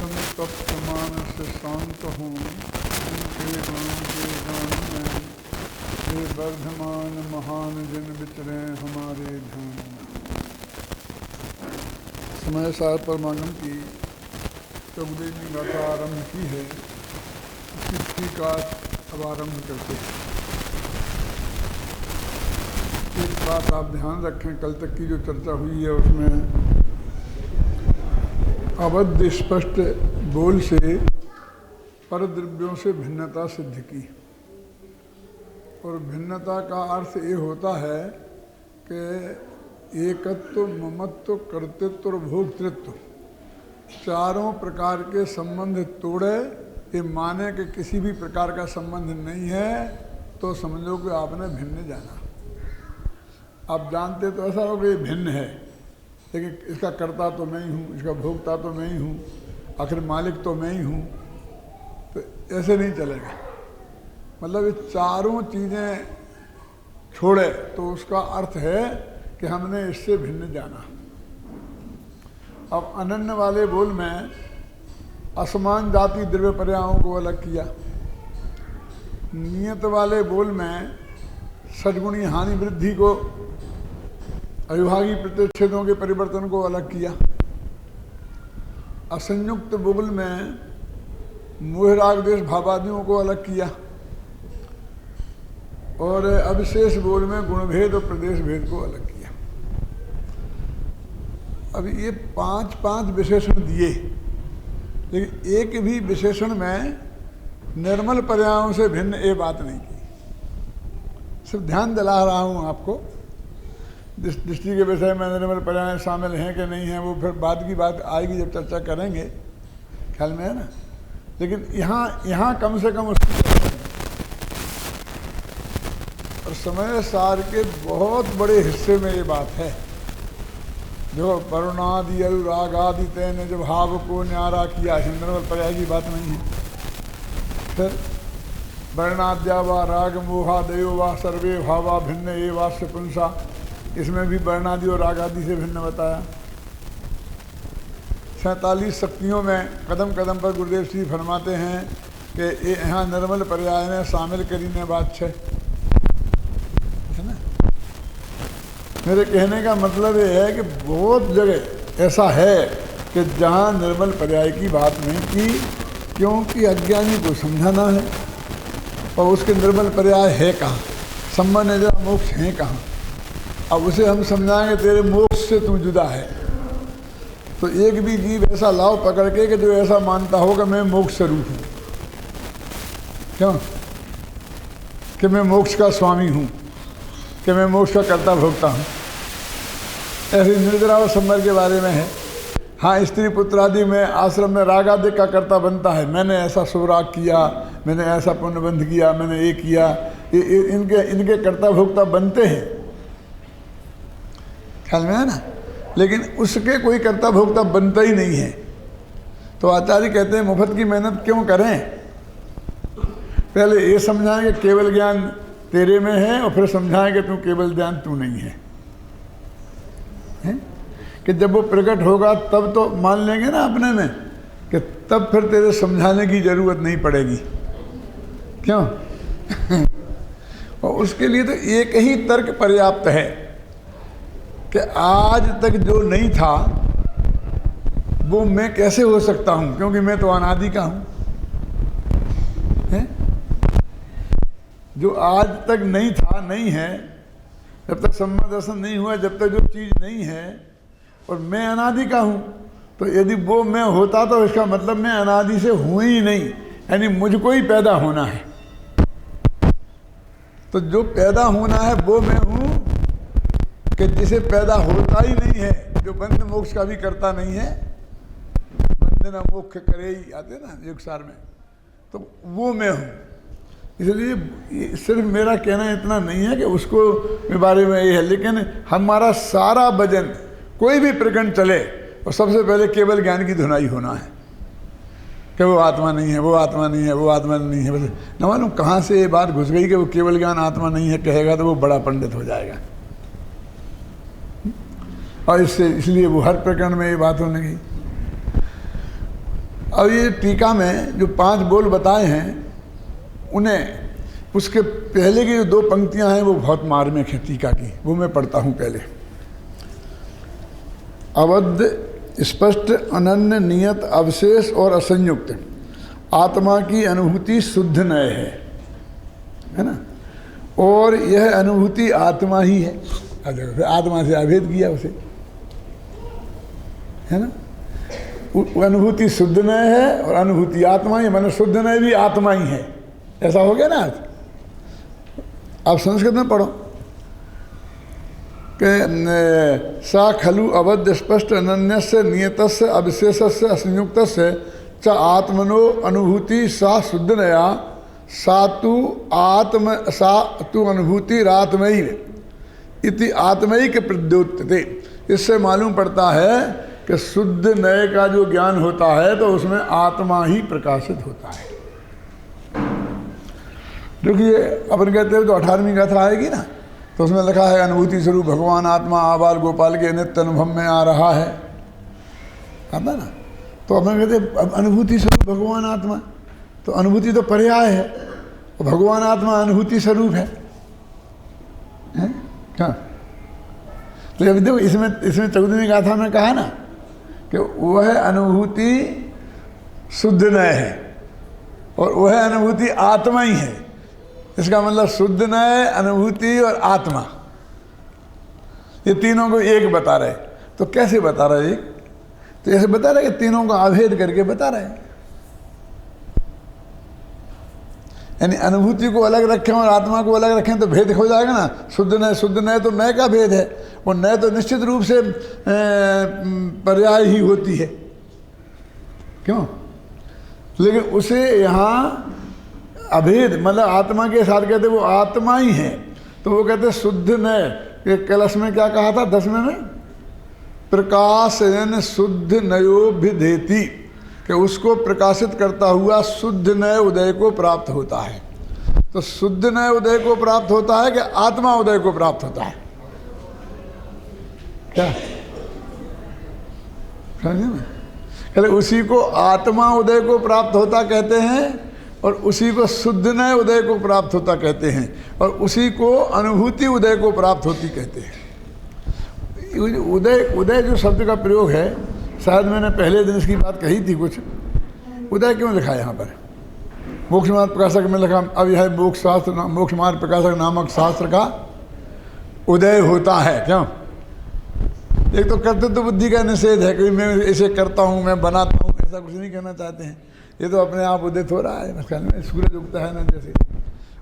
तुम तप्त मानस शांत हूँ, उनके गुणों के गान में हे वर्धमान महान जिन विचरे हमारे ध्यान में। समय सार परमागम की चौदहवीं गाथा आरंभ की है। तिथि का अब आरंभ करते हैं। एक बात आप ध्यान रखें, कल तक की जो चर्चा हुई है उसमें अवध स्पष्ट बोल से परद्रव्यों से भिन्नता सिद्ध की, और भिन्नता का अर्थ ये होता है कि एकत्व, ममत्व, कर्तृत्व और भोक्तृत्व चारों प्रकार के संबंध तोड़े। ये माने कि किसी भी प्रकार का संबंध नहीं है तो समझो कि आपने भिन्न जाना। आप जानते तो ऐसा हो कि ये भिन्न है, लेकिन इसका कर्ता तो मैं ही हूँ, इसका भोक्ता तो मैं ही हूँ, आखिर मालिक तो मैं ही हूँ, तो ऐसे नहीं चलेगा। मतलब ये चारों चीज़ें छोड़े तो उसका अर्थ है कि हमने इससे भिन्न जाना। अब अनन्य वाले बोल में असमान जाति द्रव्य पर्यायों को अलग किया। नियत वाले बोल में सद्गुणी हानि वृद्धि को, अविभागी प्रतिच्छेदों के परिवर्तन को अलग किया। असंयुक्त बोल में मोह राग देश भावादियों को अलग किया, और अविशेष बोल में गुणभेद और प्रदेश भेद को अलग किया। अब ये पांच पांच विशेषण दिए, लेकिन एक भी विशेषण में निर्मल पर्यायों से भिन्न ये बात नहीं की। सिर्फ ध्यान दिला रहा हूँ आपको। जिस दृष्टि के विषय में निर्मल पर्याय शामिल हैं कि नहीं हैं वो फिर बाद की बात आएगी जब चर्चा करेंगे, ख्याल में है ना। लेकिन यहाँ कम से कम उसकी और समय सार के बहुत बड़े हिस्से में ये बात है। जो वरुणादि अनुरागादि तैने जब भाव को न्यारा किया, निर्मल पर्याय की बात नहीं है। फिर वर्णाद्या वा राग मोहा दयो वा सर्वे भावा भिन्न ये वास्य पुंसा, इसमें भी वर्णादि और रागादि से भिन्न बताया। 47 शक्तियों में कदम कदम पर गुरुदेव श्री फरमाते हैं कि यहाँ निर्मल पर्याय ने शामिल करी ने बात है ना। मेरे कहने का मतलब ये है कि बहुत जगह ऐसा है कि जहाँ निर्मल पर्याय की बात नहीं की, क्योंकि अज्ञानी को समझाना है। और उसके निर्मल पर्याय है कहाँ, संबंध है जरा मोक्ष है कहाँ। अब उसे हम समझाएंगे तेरे मोक्ष से तू जुदा है, तो एक भी जीव ऐसा लाव पकड़ के कि जो ऐसा मानता होगा मैं मोक्ष स्वरूप हूँ, क्यों कि मैं मोक्ष का स्वामी हूँ, कि मैं मोक्ष का कर्ता भोगता हूँ। ऐसे निर्जरा और संवर के बारे में है। हाँ, स्त्री पुत्र आदि में आश्रम में राग आदि का कर्ता बनता है। मैंने ऐसा सुराग किया, मैंने ऐसा पुण्यबंध किया, मैंने ये किया, इनके कर्ता भोक्ता बनते हैं, ख्याल में है ना। लेकिन उसके कोई कर्ता भोक्ता बनता ही नहीं है। तो आचार्य कहते हैं मुफ्त की मेहनत क्यों करें, पहले ये समझाएं कि केवल ज्ञान तेरे में है, और फिर समझाएं कि तू केवल ज्ञान तू नहीं है, कि जब वो प्रकट होगा तब तो मान लेंगे ना अपने में, कि तब फिर तेरे समझाने की जरूरत नहीं पड़ेगी, क्यों और उसके लिए तो एक ही तर्क पर्याप्त है कि आज तक जो नहीं था वो मैं कैसे हो सकता हूँ, क्योंकि मैं तो अनादि का हूँ। जो आज तक नहीं था, नहीं है, जब तक सम्मा दर्शन नहीं हुआ, जब तक जो चीज़ नहीं है, और मैं अनादि का हूँ, तो यदि वो मैं होता तो इसका मतलब मैं अनादि से हूँ ही नहीं, यानी मुझको ही पैदा होना है। तो जो पैदा होना है वो मैं हूँ, कि जिसे पैदा होता ही नहीं है, जो बंध मोक्ष का भी करता नहीं है, बंधन मोक्ष करे ही आते ना युगसार में, तो वो मैं हूँ। इसलिए सिर्फ मेरा कहना इतना नहीं है कि उसको के बारे में ये है, लेकिन हमारा सारा वजन कोई भी प्रकरण चले और सबसे पहले केवल ज्ञान की धुनाई होना है कि वो आत्मा नहीं है, वो आत्मा नहीं है, वो आत्मा नहीं है। बस न मालूम कहाँ से ये बात घुस गई कि वो केवल ज्ञान आत्मा नहीं है कहेगा तो वो बड़ा पंडित हो जाएगा, और इसलिए वो हर प्रकरण में ये बात होने गई। अब ये टीका में जो 5 बोल बताए हैं, उन्हें उसके पहले की जो 2 पंक्तियां हैं वो बहुत मार्मिक है टीका की, वो मैं पढ़ता हूँ पहले। अवध स्पष्ट अनन्य नियत अवशेष और असंयुक्त आत्मा की अनुभूति शुद्ध नय है ना, और यह अनुभूति आत्मा ही है। आत्मा से अभेद किया उसे, है ना। अनुभूति शुद्ध नय है और अनुभूति आत्मा ही, माने शुद्ध नय भी आत्मा ही है, ऐसा हो गया ना आज। आप संस्कृत में पढ़ो कि सा खलु अवध स्पष्ट अनन्यस्य नियतस्य अविशेषस्य असंयुक्तस्य च आत्मनो अनुभूति सा शुद्ध नया सा तु अनुभूति रात्मैव इति आत्मैक प्रद्योतते। इससे मालूम पड़ता है कि शुद्ध नय का जो ज्ञान होता है तो उसमें आत्मा ही प्रकाशित होता है। देखिए अपन कहते हैं तो 18वीं गाथा आएगी ना, तो उसमें लिखा है अनुभूति स्वरूप भगवान आत्मा आबाल गोपाल के नित्य अनुभव में आ रहा है, आता ना। तो अपन कहते अनुभूति स्वरूप भगवान आत्मा, तो अनुभूति तो पर्याय है, तो भगवान आत्मा अनुभूति स्वरूप है क्या। तो जब देखो इसमें 14वीं गाथा में कहा ना कि वह अनुभूति शुद्ध नय है और वह अनुभूति आत्मा ही है। इसका मतलब शुद्ध नय, अनुभूति और आत्मा, ये तीनों को एक बता रहे। तो कैसे बता रहे एक? तो ऐसे बता रहे कि तीनों को अभेद करके बता रहे, यानी अनुभूति को अलग रखें और आत्मा को अलग रखें तो भेद हो जाएगा ना। शुद्ध नय तो नय का भेद है, और नय तो निश्चित रूप से पर्याय ही होती है, क्यों। लेकिन उसे यहाँ अभेद मतलब आत्मा के साथ कहते वो आत्मा ही है, तो वो कहते शुद्ध नय। ये कलश में क्या कहा था 10वें में, प्रकाशयन शुद्ध नयोभिधेति, कि उसको प्रकाशित करता हुआ शुद्ध नय उदय को प्राप्त होता है। तो शुद्ध नय उदय को प्राप्त होता है कि आत्मा उदय को प्राप्त होता है, क्या समझे ना। कहले उसी को आत्मा उदय को प्राप्त होता कहते हैं, और उसी को शुद्ध नय उदय को प्राप्त होता कहते हैं, और उसी को अनुभूति उदय को प्राप्त होती कहते हैं। उदय जो शब्द का प्रयोग है, शायद मैंने पहले दिन इसकी बात कही थी कुछ। उदय क्यों लिखा है यहाँ पर? मोक्ष मार्ग प्रकाशक में लिखा, अब यह मोक्ष मार्ग प्रकाशक नामक शास्त्र का उदय होता है, क्यों। एक तो कर्तृत्व बुद्धि का निषेध है कि मैं इसे करता हूँ, मैं बनाता हूँ, ऐसा कुछ नहीं कहना चाहते हैं। ये तो अपने आप उदित हो रहा है, सूरज उगता है ना जैसे।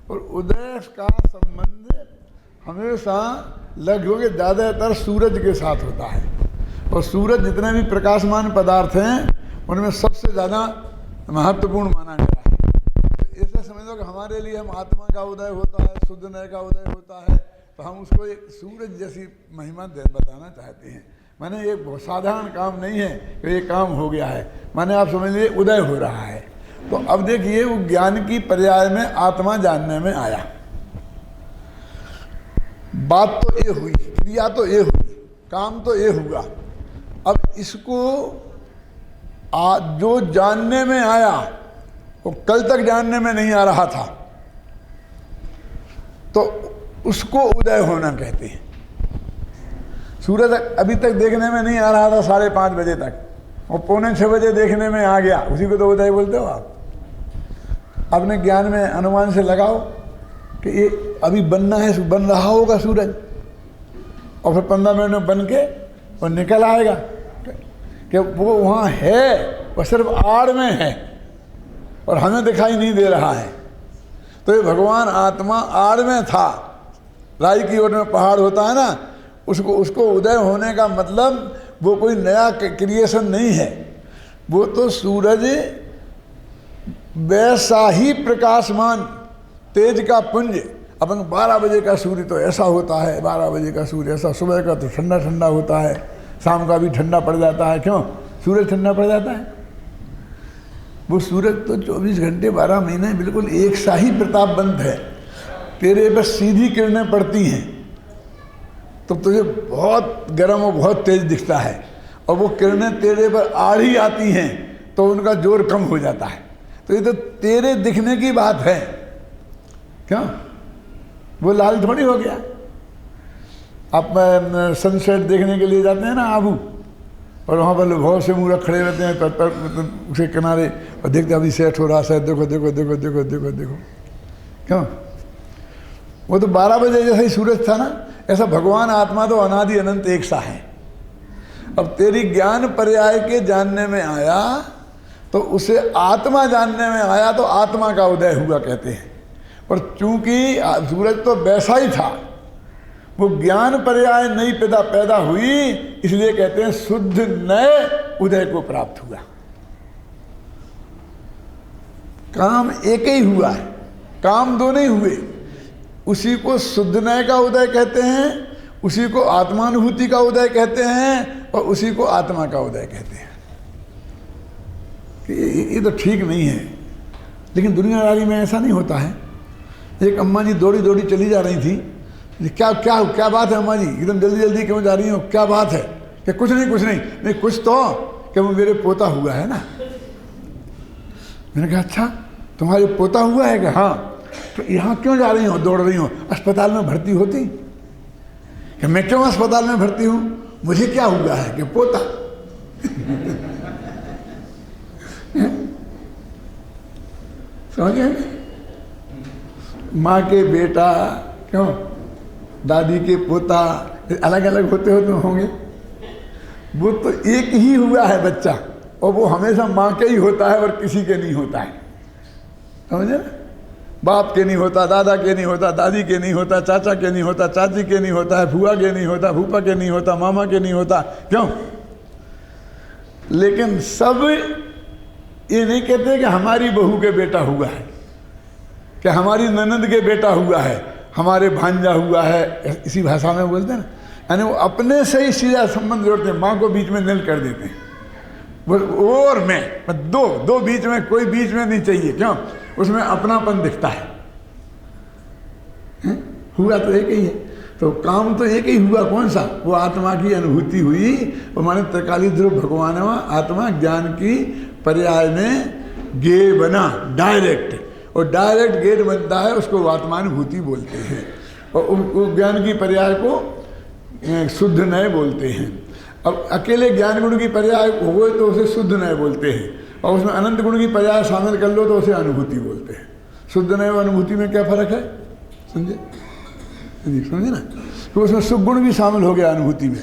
और उदय का संबंध हमेशा लगभग ज़्यादातर सूरज के साथ होता है, और सूरज जितने भी प्रकाशमान पदार्थ हैं उनमें सबसे ज़्यादा महत्वपूर्ण माना गया है। तो ऐसा समझ लो कि हमारे लिए हम आत्मा का उदय होता है, शुद्ध नय का उदय होता है, तो हम उसको एक सूरज जैसी महिमा बताना चाहते हैं। माने ये बहुत साधारण काम नहीं है कि ये काम हो गया है, माने आप समझ लीजिए उदय हो रहा है। तो अब देखिए वो ज्ञान की पर्याय में आत्मा जानने में आया। बात तो ये हुई, क्रिया तो ये हुई, काम तो ये हुआ। अब इसको जो जानने में आया वो कल तक जानने में नहीं आ रहा था, तो उसको उदय होना कहते हैं। सूरज अभी तक देखने में नहीं आ रहा था 5:30 बजे तक, और 5:45 बजे देखने में आ गया, उसी को तो उदय बोलते हो आप। अपने ज्ञान में अनुमान से लगाओ कि ये अभी बनना है, बन रहा होगा सूरज, और फिर 15 मिनट में बन के और निकल आएगा कि वो वहाँ है, वो सिर्फ आड़ में है और हमें दिखाई नहीं दे रहा है। तो ये भगवान आत्मा आड़ में था, राई की ओर में पहाड़ होता है ना, उसको उदय होने का मतलब वो कोई नया क्रिएशन नहीं है, वो तो सूरज वैसा ही प्रकाशमान तेज का पुंज। अपन 12 बजे का सूर्य तो ऐसा होता है, 12 बजे का सूर्य ऐसा, सुबह का तो ठंडा ठंडा होता है, शाम का भी ठंडा पड़ जाता है, क्यों, सूरज ठंडा पड़ जाता है। वो सूरज तो 24 घंटे 12 महीने बिल्कुल एक सा ही प्रतापवंत है, तेरे पर सीधी किरणें पड़ती हैं तो तुझे बहुत गर्म और बहुत तेज दिखता है, और वो किरणें तेरे पर आड़ी आती हैं तो उनका जोर कम हो जाता है। तो ये तो तेरे दिखने की बात है, क्यों? वो लाल थोड़ी हो गया। आप सनसेट देखने के लिए जाते हैं ना आबू, और वहाँ पर लोग बहुत से मूर्ख खड़े रहते हैं पर उसके किनारे और देखते अभी सेट हो रहा है, देखो देखो देखो देखो देखो देखो, क्यों? वो तो 12 बजे जैसा ही सूरज था ना, ऐसा भगवान आत्मा तो अनादि अनंत एक सा है। अब तेरी ज्ञान पर्याय के जानने में आया तो उसे आत्मा जानने में आया तो आत्मा का उदय हुआ कहते हैं। और चूंकि सूरज तो वैसा ही था, वो ज्ञान पर्याय नई पैदा हुई, इसलिए कहते हैं शुद्ध नए उदय को प्राप्त हुआ। काम एक ही हुआ है, काम दो नहीं हुए। उसी को शुद्ध नए का उदय कहते हैं, उसी को आत्मानुभूति का उदय कहते हैं, और उसी को आत्मा का उदय कहते हैं। ये तो ठीक नहीं है, लेकिन दुनियादारी में ऐसा नहीं होता है। एक अम्मा जी दौड़ी दौड़ी चली जा रही थी, क्या क्या क्या बात है अम्मा जी, एकदम जल्दी जल्दी क्यों जा रही हो, क्या बात है? कि कुछ नहीं कुछ नहीं, नहीं कुछ तो, कि वो मेरे पोता हुआ है ना। मैंने कहा अच्छा तुम्हारे पोता हुआ है? कि हाँ। तो यहाँ क्यों जा रही हो, दौड़ रही हो? अस्पताल में भर्ती होती? कि मैं क्यों अस्पताल में भर्ती हूँ, मुझे क्या हुआ है? कि पोता। समझे? माँ के बेटा, क्यों दादी के पोता, अलग अलग होते होंगे। वो तो एक ही हुआ है बच्चा, और वो हमेशा माँ के ही होता है और किसी के नहीं होता है। समझे? बाप के नहीं होता, दादा के नहीं होता, दादी के नहीं होता, चाचा के नहीं होता, चाची के नहीं होता है, फूआ के नहीं होता, फूफा के नहीं होता, मामा के नहीं होता। क्यों? लेकिन सब ये नहीं कहते कि हमारी बहू के बेटा हुआ है, कि हमारी ननद के बेटा हुआ है, हमारे भांजा हुआ है, इसी भाषा में बोलते हैं ना। यानी वो अपने से ही सीधा संबंध जोड़ते हैं, माँ को बीच में निल कर देते हैं। वो और मैं दो बीच में, कोई बीच में नहीं चाहिए। क्यों? उसमें अपनापन दिखता है। हुआ तो एक ही है, तो काम तो एक ही हुआ। कौन सा? वो आत्मा की अनुभूति हुई। वो माने त्रिकाली ध्रुव भगवान आत्मा ज्ञान की पर्याय में गे बना डायरेक्ट, और डायरेक्ट गेट बनता है, उसको आत्मानुभूति बोलते हैं। और ज्ञान की पर्याय को शुद्ध नए बोलते हैं। अब अकेले ज्ञान गुण की पर्याय हो तो उसे शुद्ध नए बोलते हैं, और उसमें अनंत गुण की पर्याय शामिल कर लो तो उसे अनुभूति बोलते हैं। शुद्ध नए और अनुभूति में क्या फर्क है? समझे? समझे ना? तो उसमें सुख गुण भी शामिल हो गया अनुभूति में।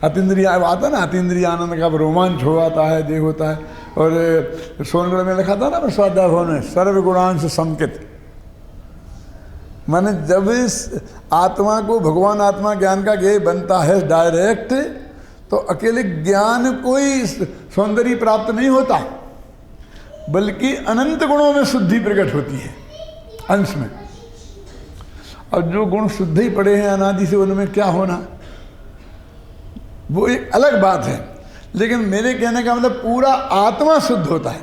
अतीन्द्रिय आता ना, अतीन्द्रिय आनंद का रोमांच हो आता है, देह होता है। और सोनगढ़ में लिखा था ना स्वाध्याय भवन में, सर्वगुणांश संकित। माने जब इस आत्मा को भगवान आत्मा ज्ञान का ज्ञेय बनता है डायरेक्ट, तो अकेले ज्ञान कोई सौंदर्य प्राप्त नहीं होता, बल्कि अनंत गुणों में शुद्धि प्रकट होती है अंश में। और जो गुण शुद्ध ही पड़े हैं अनादि से, उनमें क्या होना, वो एक अलग बात है। लेकिन मेरे कहने का मतलब पूरा आत्मा शुद्ध होता है।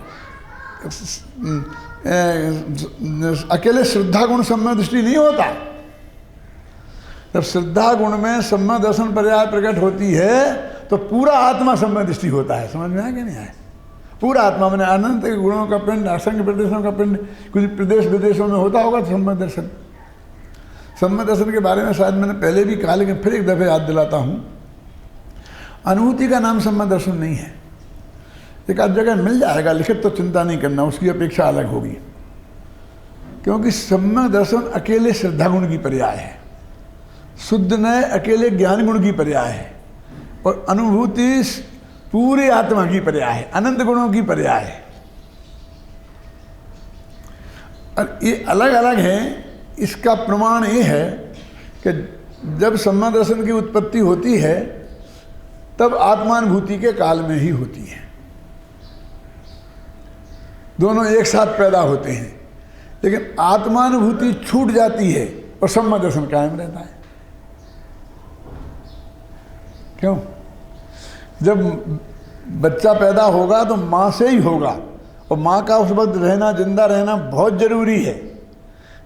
अकेले श्रद्धा गुण सम्यक दृष्टि नहीं होता। जब श्रद्धा गुण में सम्यक दर्शन पर्याय प्रकट होती है तो पूरा आत्मा सम्यक दृष्टि होता है। समझ में आया कि नहीं आया? पूरा आत्मा मैंने अनंत गुणों का पिंड, असंख्य प्रदेशों का पिंड, कुछ प्रदेश विदेशों में होता होगा सम्यक दर्शन। सम्यक दर्शन के बारे में शायद मैंने पहले भी कहा, लेकिन फिर एक दफे याद दिलाता हूँ। अनुभूति का नाम सम्यक दर्शन नहीं है। एक आध जगह मिल जाएगा लिखित, तो चिंता नहीं करना, उसकी अपेक्षा अलग होगी। क्योंकि सम्यक दर्शन अकेले श्रद्धा गुण की पर्याय है, शुद्ध नए अकेले ज्ञान गुण की पर्याय है, और अनुभूति पूरी आत्मा की पर्याय है, अनंत गुणों की पर्याय है। और ये अलग अलग है। इसका प्रमाण ये है कि जब सम्यक दर्शन की उत्पत्ति होती है तब आत्मानुभूति के काल में ही होती है। दोनों एक साथ पैदा होते हैं, लेकिन आत्मानुभूति छूट जाती है और सम्यक दर्शन कायम रहता है। क्यों? जब बच्चा पैदा होगा तो माँ से ही होगा, और माँ का उस वक्त रहना, जिंदा रहना बहुत जरूरी है।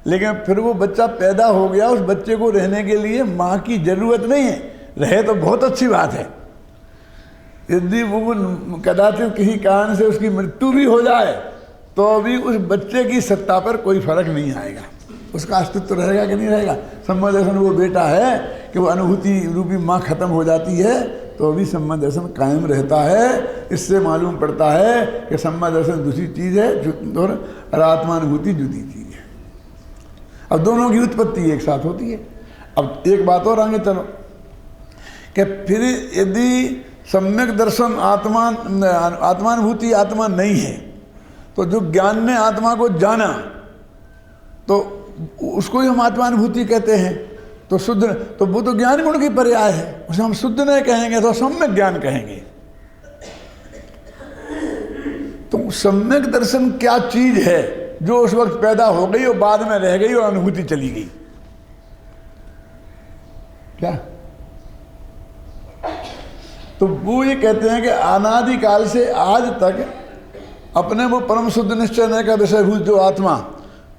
लेकिन फिर वो बच्चा पैदा हो गया, उस बच्चे को रहने के लिए माँ की जरूरत नहीं है। रहे तो बहुत अच्छी बात है, यदि वो कदाचित किसी कारण से उसकी मृत्यु भी हो जाए तो भी उस बच्चे की सत्ता पर कोई फर्क नहीं आएगा, उसका अस्तित्व रहेगा कि नहीं रहेगा। सम्यक दर्शन वो बेटा है कि वो अनुभूति रूपी माँ खत्म हो जाती है तो भी सम्यक दर्शन कायम रहता है। इससे मालूम पड़ता है कि सम्यक दर्शन दूसरी चीज़ है और आत्मानुभूति जुदी चीज़ है। अब दोनों की उत्पत्ति एक साथ होती है। अब एक बात और आगे चलो कि फिर यदि सम्यक दर्शन आत्मानुभूति आत्मा नहीं है तो जो ज्ञान ने आत्मा को जाना तो उसको ही हम आत्मानुभूति कहते हैं। तो शुद्ध, तो वो तो ज्ञान गुण की पर्याय है, उसे हम शुद्ध नहीं कहेंगे तो सम्यक ज्ञान कहेंगे। तो सम्यक दर्शन क्या चीज है जो उस वक्त पैदा हो गई और बाद में रह गई और अनुभूति चली गई? क्या? तो वो ये कहते हैं कि अनादिकाल से आज तक अपने वो परम शुद्ध निश्चय नय का विषयभूत जो आत्मा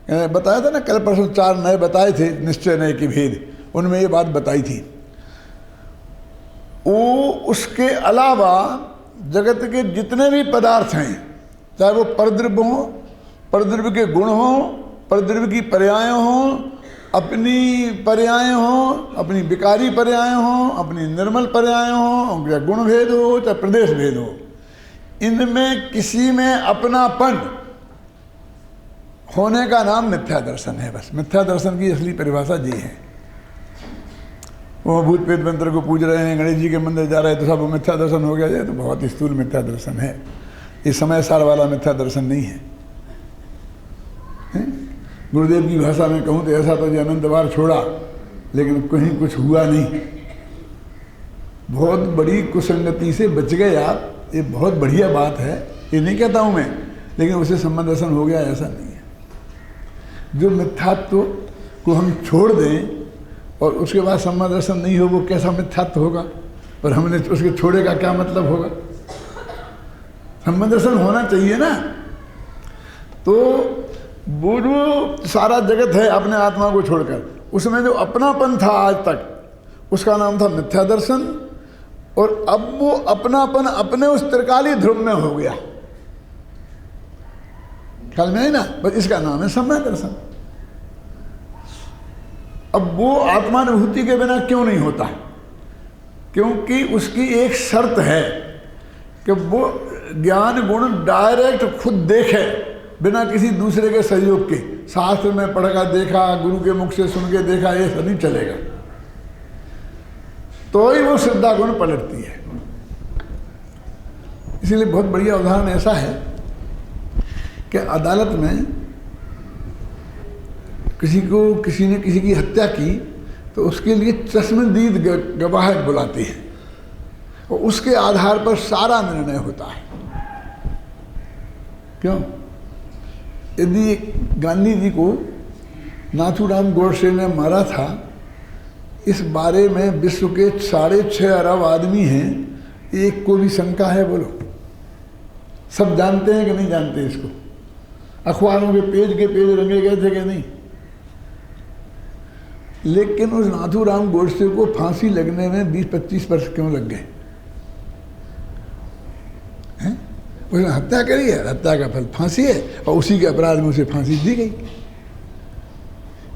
बताया था ना, कल परसों 4 नए बताए थे निश्चय नय की भेद, उनमें ये बात बताई थी। वो उसके अलावा जगत के जितने भी पदार्थ हैं, चाहे वो परद्रव्य हों, परद्रव्य के गुण हों, परद्रव्य की पर्याय हों, अपनी पर्याय हों, अपनी विकारी पर्याय हों, अपनी निर्मल पर्याय हों, या गुण भेद हो चाहे प्रदेश भेद हो, इनमें किसी में अपनापन होने का नाम मिथ्या दर्शन है। बस मिथ्या दर्शन की असली परिभाषा ये है। वो भूत प्रेत मंत्र को पूज रहे हैं, गणेश जी के मंदिर जा रहे हैं तो सब वो मिथ्या दर्शन हो गया। ये तो बहुत ही स्थूल मिथ्या दर्शन है, ये समय सार वाला मिथ्या दर्शन नहीं है। गुरुदेव की भाषा में कहूँ तो ऐसा तो जो अनंत बार छोड़ा लेकिन कहीं कुछ हुआ नहीं। बहुत बड़ी कुसंगति से बच गए आप, ये बहुत बढ़िया बात है, ये नहीं कहता हूँ मैं, लेकिन उसे सम्यक दर्शन हो गया ऐसा नहीं है। जो मिथ्यात्व को हम छोड़ दें और उसके बाद सम्यक दर्शन नहीं हो, वो कैसा मिथ्यात्व होगा? और हमने उसके छोड़े का क्या मतलब होगा? सम्यक दर्शन होना चाहिए ना। तो वो जो सारा जगत है अपने आत्मा को छोड़कर, उसमें जो अपनापन था आज तक, उसका नाम था मिथ्या दर्शन। और अब वो अपनापन अपने उस त्रिकाली ध्रुव में हो गया, ख्याल में है ना? बस इसका नाम है सम्यक दर्शन। अब वो आत्मानुभूति के बिना क्यों नहीं होता? क्योंकि उसकी एक शर्त है कि वो ज्ञान गुण डायरेक्ट खुद देखे बिना किसी दूसरे के सहयोग के। शास्त्र में पढ़कर देखा, गुरु के मुख से सुन के देखा, ये सब नहीं चलेगा, तो ही वो श्रद्धा गुण पलटती है। इसीलिए बहुत बढ़िया उदाहरण ऐसा है कि अदालत में किसी ने किसी की हत्या की तो उसके लिए चश्मदीद गवाह बुलाते हैं और उसके आधार पर सारा निर्णय होता है। क्यों? यदि गांधी जी को नाथूराम गोडसे ने मारा था, इस बारे में विश्व के 6.5 अरब आदमी हैं, एक को भी शंका है? बोलो, सब जानते हैं कि नहीं जानते इसको? अखबारों के पेज रंगे गए थे कि नहीं? लेकिन उस नाथूराम गोडसे को फांसी लगने में 20-25 वर्ष क्यों लग गए? उसने हत्या करी है, हत्या का फल फांसी है, और उसी के अपराध में उसे फांसी दी गई।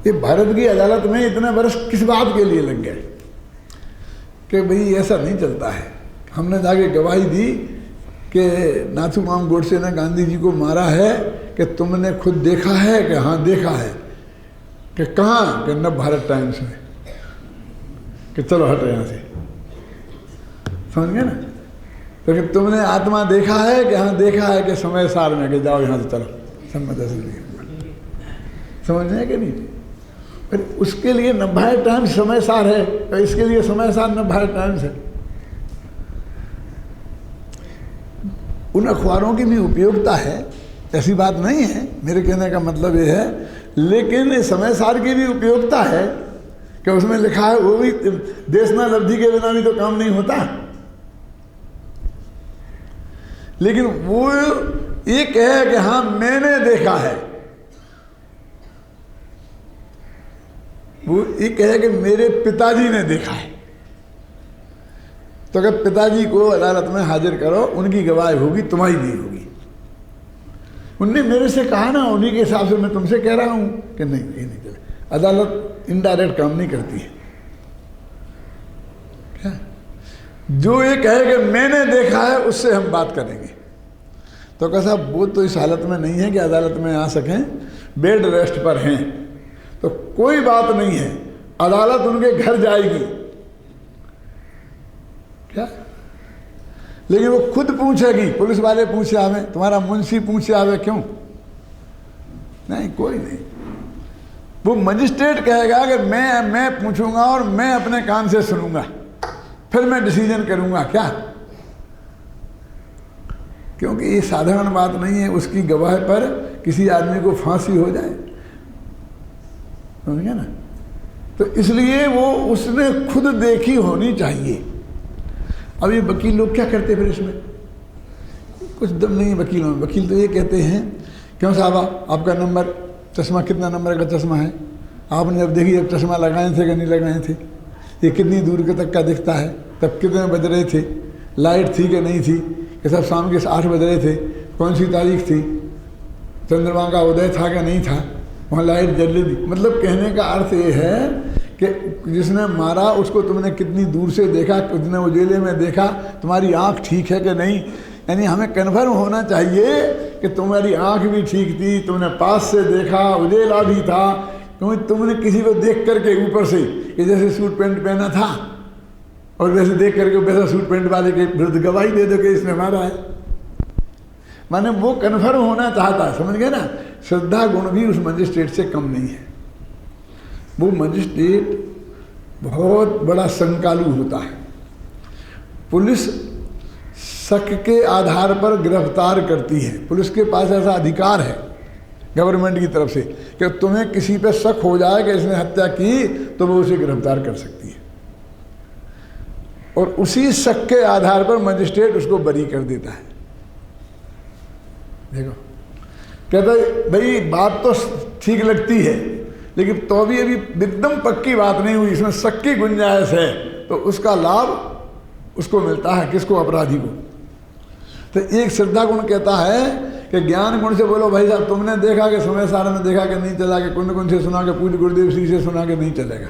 ये भारत की अदालत में इतने वर्ष किस बात के लिए लग गए कि भाई ऐसा नहीं चलता है। हमने जाके गवाही दी कि नाथूराम गोडसे ने गांधी जी को मारा है, कि तुमने खुद देखा है? कि हाँ देखा है। कि कहाँ? कि नव भारत टाइम्स में। कि चलो हटो यहाँ से, समझ गए ना? तो कि तुमने आत्मा देखा है? कि हाँ देखा है। कि समय सार में, कि जाओ यहाँ से, चलो सम्यक दर्शन। समझने कि नहीं? फिर उसके लिए नव भारत टाइम्स समय सार है, तो इसके लिए समय सार नव भारत टाइम्स है। उन अखबारों की भी उपयोगिता है, ऐसी बात नहीं है, मेरे कहने का मतलब ये है। लेकिन समय सार की भी उपयोगिता है कि उसमें लिखा है, वो भी देशना लब्धि के बिना भी तो काम नहीं होता। लेकिन वो एक है कि हाँ मैंने देखा है, वो एक है कि मेरे पिताजी ने देखा है। तो अगर पिताजी को अदालत में हाजिर करो, उनकी गवाही होगी, तुम्हारी नहीं होगी। उनने मेरे से कहा ना, उन्हीं के हिसाब से मैं तुमसे कह रहा हूं कि नहीं, ये नहीं चले। अदालत इनडायरेक्ट काम नहीं करती है। क्या जो ये कहे कि मैंने देखा है, उससे हम बात करेंगे। तो कहा साहब वो तो इस हालत में नहीं है कि अदालत में आ सकें, बेड रेस्ट पर हैं, तो कोई बात नहीं है, अदालत उनके घर जाएगी। क्या? लेकिन वो खुद पूछेगी, पुलिस वाले पूछे आवे, तुम्हारा मुंशी पूछे आवे, क्यों? नहीं, कोई नहीं। वो मजिस्ट्रेट कहेगा कि मैं पूछूंगा और मैं अपने कान से सुनूंगा, फिर मैं डिसीजन करूंगा। क्या? क्योंकि ये साधारण बात नहीं है, उसकी गवाह पर किसी आदमी को फांसी हो जाए, समझ गए ना? तो इसलिए वो उसने खुद देखी होनी चाहिए। अब ये वकील लोग क्या करते फिर इसमें? कुछ दम नहीं है वकीलों में। वकील तो ये कहते हैं, क्यों साहब आपका नंबर, चश्मा कितना नंबर का चश्मा है? आपने जब देखी, जब चश्मा लगाए थे कि नहीं लगाए थे? ये कितनी दूर के तक का दिखता है? तब कितने बज रहे थे? लाइट थी कि नहीं थी? कि सब शाम के 8 बज रहे थे? कौन सी तारीख थी? चंद्रमा का उदय था कि नहीं था? वहाँ लाइट जल रही थी। मतलब कहने का अर्थ ये है कि जिसने मारा उसको तुमने कितनी दूर से देखा, कितने उजेले में देखा, तुम्हारी आँख ठीक है कि नहीं। यानी हमें कन्फर्म होना चाहिए कि तुम्हारी आँख भी ठीक थी, तुमने पास से देखा, उजेला भी था। क्योंकि तुमने किसी को देख करके ऊपर से कि जैसे सूट पैंट पहना था, और वैसे देख करके वैसा सूट पैंट वाले के विरुद्ध गवाही दे दो कि इसने मारा है। माने वो कन्फर्म होना चाहता है, समझ गए ना? श्रद्धा गुण भी उस मजिस्ट्रेट से कम नहीं है। वो मजिस्ट्रेट बहुत बड़ा संकालू होता है। पुलिस शक के आधार पर गिरफ्तार करती है। पुलिस के पास ऐसा अधिकार है गवर्नमेंट की तरफ से कि तुम्हें किसी पे शक हो जाए कि इसने हत्या की, तो वो उसे गिरफ्तार कर सकती है, और उसी शक के आधार पर मजिस्ट्रेट उसको बरी कर देता है। देखो, कहता है भाई बात तो ठीक लगती है, लेकिन तो भी अभी एकदम पक्की बात नहीं हुई, इसमें शक की गुंजाइश है, तो उसका लाभ उसको मिलता है। किसको? अपराधी को। तो एक श्रद्धा गुण कहता है कि ज्ञान गुण से बोलो भाई साहब तुमने देखा कि समय सारा ने देखा कि नहीं चला, कि कुंड कुंड से सुना के, पूज्य गुरुदेव श्री से सुना के नहीं चलेगा।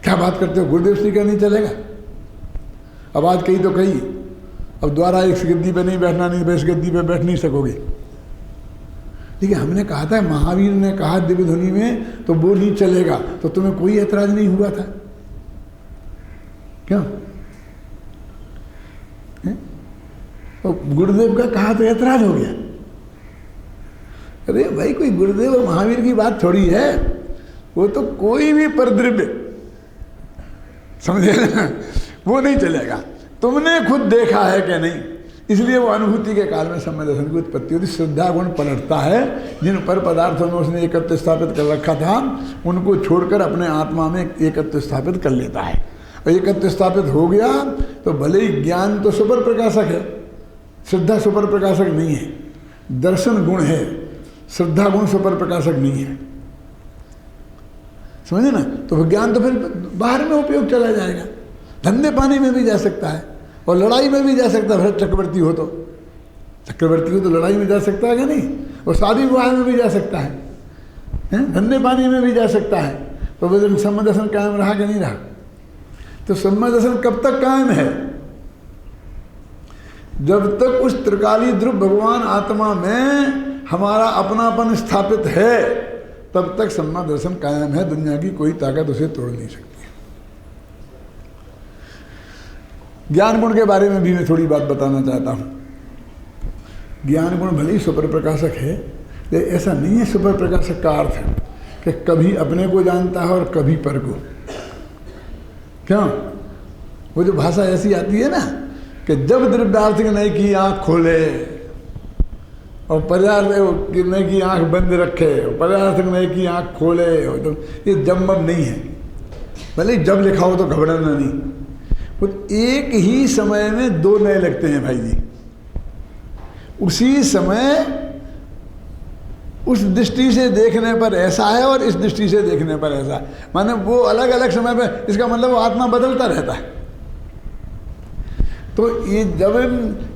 क्या बात करते हो, गुरुदेव श्री का नहीं चलेगा? अब आज कही तो कही, अब दोबारा इस गद्दी पे नहीं बैठना, नहीं इस गद्दी पे बैठ नहीं सकोगे। देखिए हमने कहा था, महावीर ने कहा दिव्य ध्वनि में, तो वो नहीं चलेगा, तो तुम्हें कोई ऐतराज नहीं हुआ था क्यों? तो गुरुदेव का कहा तो ऐतराज हो गया। अरे भाई कोई गुरुदेव और महावीर की बात थोड़ी है, वो तो कोई भी परद्रव्य, समझे ना, वो नहीं चलेगा। तुमने खुद देखा है कि नहीं, इसलिए वो अनुभूति के काल में सम्यक दर्शन की उत्पत्ति होती। श्रद्धा गुण पलटता है, जिन पर पदार्थों में उसने एकत्व स्थापित कर रखा था, उनको छोड़कर अपने आत्मा में एकत्व स्थापित कर लेता है। और एकत्व स्थापित हो गया तो भले ही ज्ञान तो सुपर प्रकाशक है, श्रद्धा सुपर प्रकाशक नहीं है। दर्शन गुण है, श्रद्धा गुण सुपर प्रकाशक नहीं है, समझे ना? तो विज्ञान तो फिर बाहर में उपयोग चला जाएगा, धंधे पानी में भी जा सकता है, और लड़ाई में भी जा सकता है। भरत चक्रवर्ती हो तो लड़ाई में जा सकता है क्या नहीं? और शादी विवाह में भी जा सकता है, धंधे पानी में भी जा सकता है। तो वो सम्यक दर्शन कायम रहा कि नहीं रहा? तो सम्यक दर्शन कब तक कायम है? जब तक उस त्रिकाली ध्रुव भगवान आत्मा में हमारा अपनापन स्थापित है, तब तक सम्यक दर्शन कायम है। दुनिया की कोई ताकत उसे तोड़ नहीं सकती। ज्ञान गुण के बारे में भी मैं थोड़ी बात बताना चाहता हूँ। ज्ञान गुण भले ही सुपर प्रकाशक है, लेकिन ऐसा नहीं है सुपर प्रकाशक का अर्थ है कि कभी अपने को जानता है और कभी पर को। क्यों? वो जो भाषा ऐसी आती है ना कि जब द्रव्यार्थ नहीं की आँख खोले और पदार्थ नहीं की आँख बंद रखे, और पदार्थ नहीं की आँख खोले, तो ये जब नहीं है। भले जब लिखा हो तो घबराना नहीं। वो एक ही समय में दो नए लगते हैं भाई जी। उसी समय उस दृष्टि से देखने पर ऐसा है और इस दृष्टि से देखने पर ऐसा है। माने वो अलग अलग समय पे, इसका मतलब वो आत्मा बदलता रहता है। तो ये जब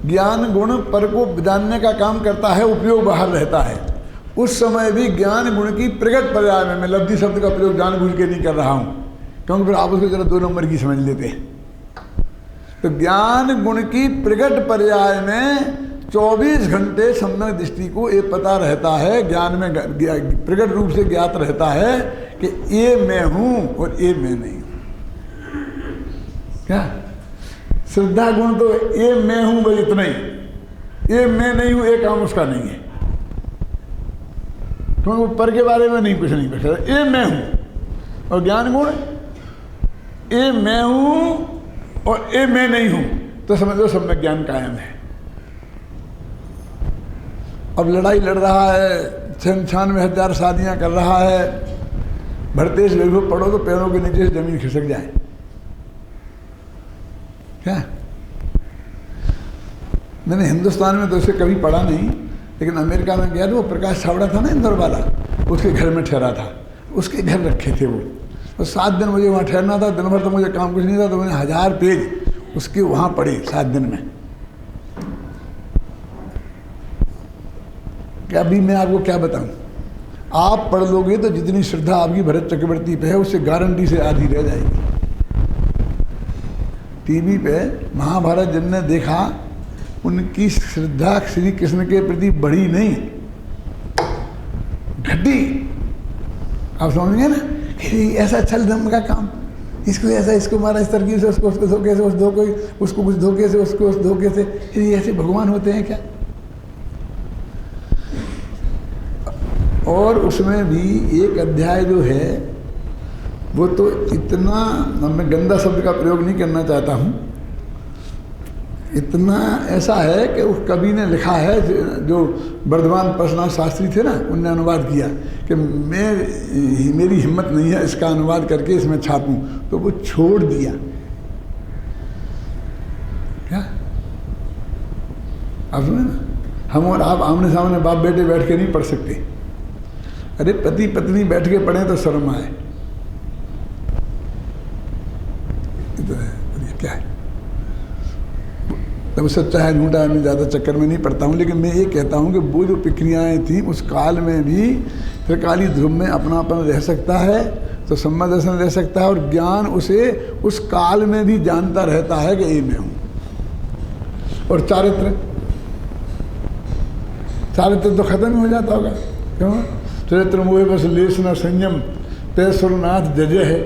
ज्ञान गुण पर को जानने का काम करता है, उपयोग बाहर रहता है, उस समय भी ज्ञान गुण की प्रगट पर्याय में, मैं लब्धि शब्द का प्रयोग जानबूझ के नहीं कर रहा हूँ, क्योंकि फिर आप उसको जरा 2 नंबर की समझ लेते हैं। तो ज्ञान गुण की प्रगट पर्याय में 24 घंटे सम्यक दृष्टि को ये पता रहता है, ज्ञान में प्रकट रूप से ज्ञात रहता है कि ये मैं हूँ और ये मैं नहीं हूँ। क्या श्रद्धा गुण तो ये मैं हूँ बस इतना ही, ये मैं नहीं हूँ ये काम उसका नहीं है, क्योंकि वो पर के बारे में नहीं कुछ नहीं पूछ रहा, ये मैं हूँ। और ज्ञान गुण ये मैं हूँ और ये मैं नहीं हूँ, तो समझ लो सम्यक ज्ञान कायम है। अब लड़ाई लड़ रहा है, 96,000 शादियाँ कर रहा है, भरतेश वैभव पढ़ो तो पैरों के नीचे से जमीन खिसक जाए। क्या मैंने हिंदुस्तान में तो उसे कभी पढ़ा नहीं, लेकिन अमेरिका में गया तो वो प्रकाश छावड़ा था ना इंदौर वाला, उसके घर में ठहरा था, उसके घर रखे थे वो, तो 7 दिन मुझे वहाँ ठहरना था, दिन भर तो मुझे काम कुछ नहीं था, तो मैंने 1000 पेज उसके वहाँ पढ़े 7 दिन में। कि अभी मैं आपको क्या बताऊं, आप पढ़ लोगे तो जितनी श्रद्धा आपकी भरत चक्रवर्ती पे है उससे गारंटी से आधी रह जाएगी। टीवी पे महाभारत जिनने देखा उनकी श्रद्धा श्री कृष्ण के प्रति बढ़ी नहीं, घटी। आप समझेंगे ना, ऐसा छल धम का काम, इसको ऐसा, इसको मारा इस तरकीब से, उसको धोखे से, उस धोखे उसको कुछ धोखे से, उसको उस धोखे से, ये ऐसे भगवान होते हैं क्या? और उसमें भी एक अध्याय जो है वो तो इतना, मैं गंदा शब्द का प्रयोग नहीं करना चाहता हूँ, इतना ऐसा है कि उस कवि ने लिखा है, जो वर्धमान परशुनाथ शास्त्री थे ना, उनने अनुवाद किया कि मेरी हिम्मत नहीं है इसका अनुवाद करके इसमें छापूं, तो वो छोड़ दिया। क्या आप सुने ना, हम और आप आमने सामने बाप बेटे बैठ के नहीं पढ़ सकते। अरे पति पत्नी बैठ के पढ़ें तो शर्म आए। तो है, क्या है, तब सच्चा है झूठा है, मैं ज़्यादा चक्कर में नहीं पड़ता हूँ, लेकिन मैं ये कहता हूँ कि वो जो प्रक्रियाएँ थी उस काल में भी त्रिकाली ध्रुव में अपनापन रह सकता है, तो सम्यक दर्शन रह सकता है, और ज्ञान उसे उस काल में भी जानता रहता है कि ये मैं हूँ। और चारित्र तो खत्म ही हो जाता होगा, क्यों? चरित्र मोहे बस लेस न संयम ते सुरनाथ जजय है।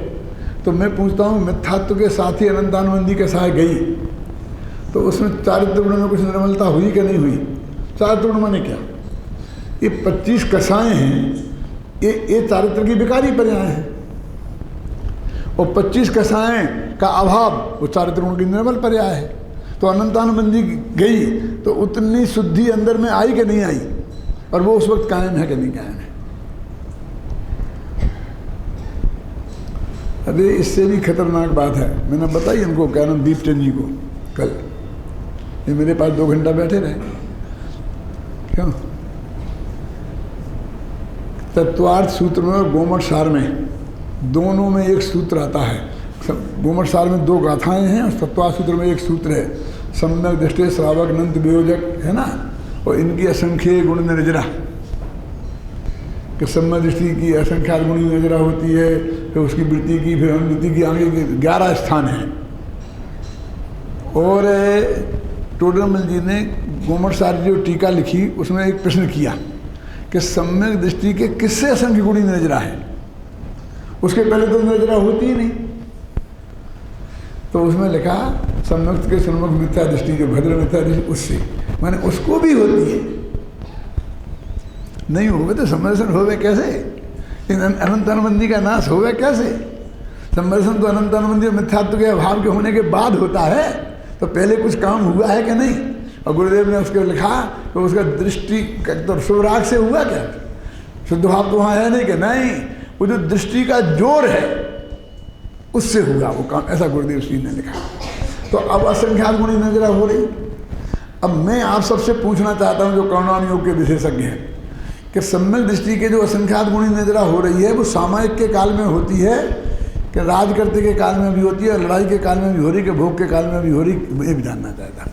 तो मैं पूछता हूँ, मिथ्यात्व के साथ ही अनंतानुबंधी के साथ गई, तो उसमें चारित्र गुण में कुछ निर्मलता हुई कि नहीं हुई? चारित्र गुण माने क्या? ये 25 कसाएँ हैं, ये चारित्र की विकारी पर्याय हैं, और 25 कसाएँ का अभाव वो चारित्र गुण की निर्मल पर्याय है। तो अनंतानुबंधी गई तो उतनी शुद्धि अंदर में आई कि नहीं आई, और वो उस वक्त कायम है कि नहीं कायम है? अरे इससे भी खतरनाक बात है, मैंने बताई इनको, क्या नाम, दीपचंद जी को, कल ये मेरे पास 2 घंटा बैठे रहे। क्यों? तत्वार्थ सूत्र में और गोमठ सार में, दोनों में एक सूत्र आता है। गोमठ सार में 2 गाथाएं हैं और तत्वार्थ सूत्र में एक सूत्र है, सम्यक दृष्टि श्रावक नंत वियोजक, है ना, और इनकी असंख्य गुण निर्जरा, कि सम्यक दृष्टि की असंख्यात गुणी निर्जरा होती है, फिर उसकी वृत्ति की, फिर अनुवृत्ति की, आगे 11 स्थान हैं। और टोडरमल जी ने गोमठ सार जो टीका लिखी उसमें एक प्रश्न किया कि सम्यक दृष्टि के किससे असंख्य गुणी निर्जरा है? उसके पहले तो निर्जरा होती ही नहीं। तो उसमें लिखा सम्यक के सन्मुख मिथ्या दृष्टि, जो भद्र मिथ्या दृष्टि, उससे, माने उसको भी होती है। नहीं होवे तो सम्यदर्शन होवे कैसे? अनंतानुबंधी का नाश होवे कैसे? सम्यदर्शन तो अनंतानुबंधी मिथ्यात्व के अभाव के होने के बाद होता है, तो पहले कुछ काम हुआ है कि नहीं? और गुरुदेव ने उसके लिखा तो उसका दृष्टि तो शुभराग से हुआ क्या? शुद्ध भाव तो वहाँ है नहीं कि नहीं, वो जो दृष्टि का जोर है उससे हुआ वो काम, ऐसा गुरुदेव श्री ने लिखा। तो अब असंख्यात गुणी नजरा हो रही। अब मैं आप सबसे पूछना चाहता हूँ जो कर्णान योग के विशेषज्ञ हैं, कि सम्यक दृष्टि के जो असंख्यात गुणी नजरा हो रही है वो सामायिक के काल में होती है कि राज करते के काल में भी होती है, लड़ाई के काल में भी हो रही, कि भोग के काल में भी हो रही, ये भी जानना चाहता।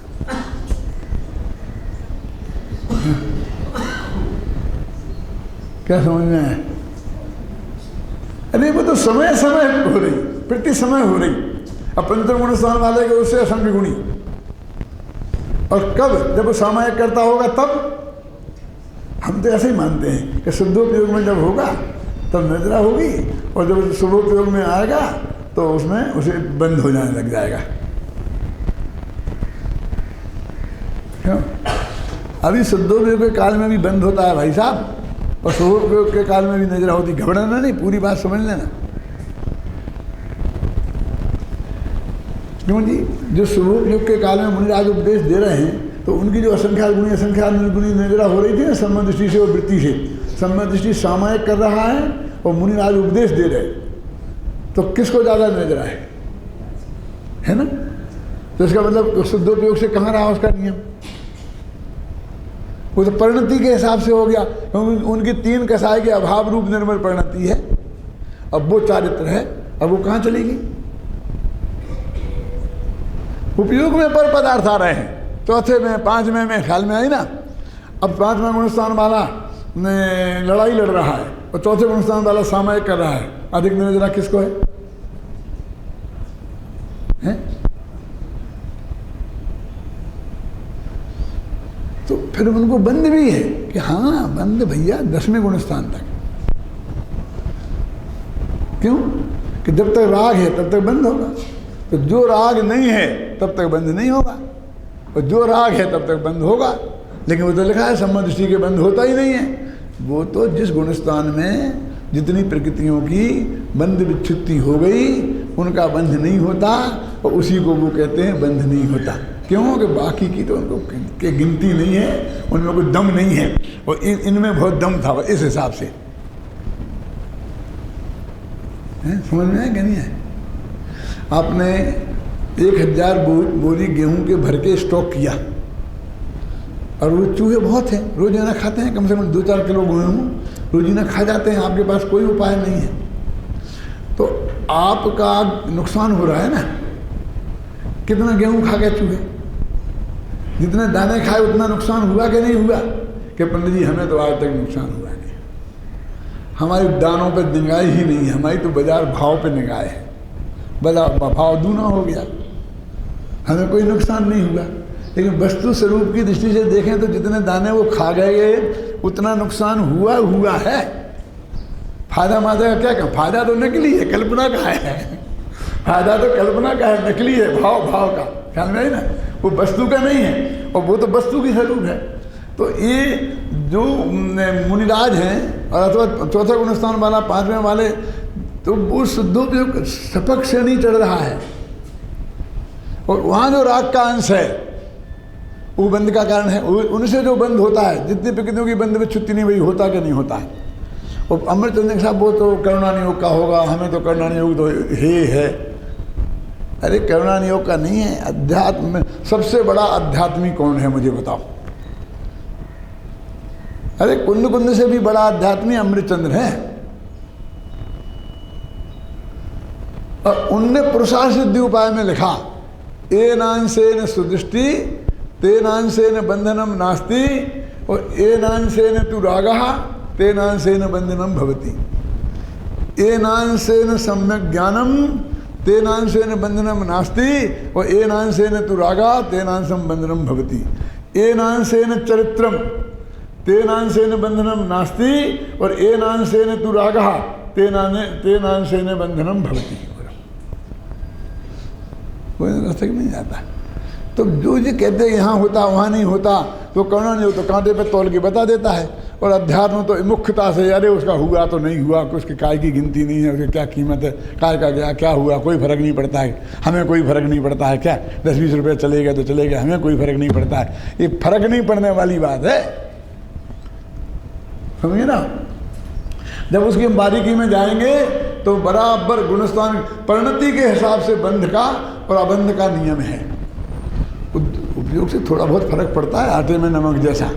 क्या समझ में आया? अरे वो तो समय समय हो रही, प्रति समय हो रही। अब पंचतत्व गुण स्थान वाले के उससे असंख्य गुणी, और कब? जब वो सामायिक करता होगा तब। हम तो ऐसे ही मानते हैं कि शुद्धोपयोग में जब होगा तब निद्रा होगी, और जब शुभोपयोग में आएगा तो उसमें उसे बंद हो जाने लग जाएगा। क्यों? अभी शुद्धोपयोग के काल में भी बंद होता है भाई साहब, और शुभोपयोग के काल में भी निद्रा होती। घबराना नहीं, पूरी बात समझ लेना। क्यों जी? जो शुभोपयोग के काल में मुनिराज उपदेश दे रहे हैं तो उनकी जो असंख्यात गुणी असंख्यात निर्गुणी निद्रा हो रही थी ना, सम्मत दृष्टि से और वृत्ति से। सम्मत दृष्टि सामायिक कर रहा है और मुनिराज उपदेश दे रहे, तो किसको ज़्यादा निद्रा है ना? तो इसका मतलब शुद्धोपयोग से कहाँ रहा उसका नियम? वो तो परिणति के हिसाब से हो गया, क्योंकि उनकी 3 कसाय के अभाव रूप निर्मल परिणति है। अब वो चारित्र है, अब वो कहाँ चलेगी? उपयोग में पर पदार्थ आ रहे हैं, चौथे में 5वें में ख्याल में आई ना। अब 5वें गुणस्थान वाला लड़ाई लड़ रहा है और चौथे गुणस्थान वाला सामायिक कर रहा है। अधिक निद्रा किसको है? तो फिर उनको बंद भी है कि हाँ बंद भैया 10वें गुणस्थान तक। क्यों? कि जब तक राग है तब तक बंद होगा, तो जो राग नहीं है तब तक बंद नहीं होगा, और जो राग है तब तक बंद होगा। लेकिन वो तो लिखा है सम्मत दृष्टि के बंद होता ही नहीं है। वो तो जिस गुणस्थान में जितनी प्रकृतियों की बंद विच्छुत्ति हो गई उनका बंध नहीं होता, और उसी को वो कहते हैं बंध नहीं होता। क्यों? कि बाकी की तो उनको के गिनती नहीं है, उनमें कोई दम नहीं है, और इनमें बहुत दम था इस हिसाब से। समझ में आया कि नहीं है? आपने 1000 बोरी गेहूं के भर के स्टॉक किया, और वो चूहे बहुत हैं, रोजाना खाते हैं, कम से कम 2-4 किलो गेहूं रोजाना खा जाते हैं, आपके पास कोई उपाय नहीं है, तो आपका नुकसान हो रहा है ना। कितना गेहूं खा गए चूहे? जितने दाने खाए उतना नुकसान हुआ कि नहीं हुआ? कि पंडित जी हमें तो आज तक नुकसान हुआ नहीं, हमारी दानों पर निगाह ही नहीं है, हमारी तो बाजार भाव पे निगाह है, बाजार भाव दूना हो गया, हमें कोई नुकसान नहीं हुआ। लेकिन वस्तु स्वरूप की दृष्टि से देखें तो जितने दाने वो खा गए उतना नुकसान हुआ है। फायदा मादा का क्या कहा? फायदा तो नकली है, कल्पना का है, फायदा तो कल्पना का है, नकली है, भाव का। ख्याल में आई ना? वो वस्तु का नहीं है, और वो तो वस्तु की स्वरूप है। तो ये जो मुनिराज हैं, और अथवा चौथा गुणस्थान वाला 5वें वाले, तो वो शुद्धोपयोग सपक से नहीं चढ़ रहा है, और वहाँ जो राग का अंश है वो बंद का कारण है। उनसे जो बंद होता है, जितनी प्रकृतियों की बंद में छुट्टी नहीं, वही होता कि नहीं होता है। और अमृतचंद्र साहब वो तो करुणा नियोग का होगा, हमें तो करुणा नियोग तो है। अरे करुणा नियोग का नहीं है, अध्यात्म में सबसे बड़ा आध्यात्मिक कौन है मुझे बताओ? अरे कुंद से भी बड़ा आध्यात्मिक अमृतचंद्र है, और उनने पुरुषार्थ सिद्धि उपाय में लिखा, एनांशेन सुदृष्टि तेनांशेन बंधनम नास्ति, और एनांशेन तु रागः तेनांशेन बंधनम भवति, एनांशेन सम्यक ज्ञानम तेनांशेन बंधनम नास्ति, और एनांशेन तु रागः तेनांशम बंधनम भवति, एनांशेन चरित्रम तेनांशेन बंधनम नास्ति, और एनांशेन तु रागः तेनांशेन बंधनम भवति। कोई रास्ते नहीं जाता। तो जो ये कहते हैं यहाँ होता वहाँ नहीं होता, तो करना नहीं हो तो कांटे पे तौल के बता देता है। और अध्यात्म तो मुख्यता से अरे उसका हुआ तो नहीं हुआ, उसके काय की गिनती नहीं है, उसकी क्या कीमत है, काय का क्या हुआ, कोई फर्क नहीं पड़ता है, हमें कोई फर्क नहीं पड़ता है। क्या 10-20 रुपये चले गए तो चले गए, हमें कोई फर्क नहीं पड़ता है। ये फर्क नहीं पड़ने वाली बात है, समझिए ना। जब उसकी हम बारीकी में जाएंगे तो बराबर गुणस्थान परिणति के हिसाब से बंध का और अबंध का नियम है। उपयोग से थोड़ा बहुत फर्क पड़ता है, आटे में नमक जैसा।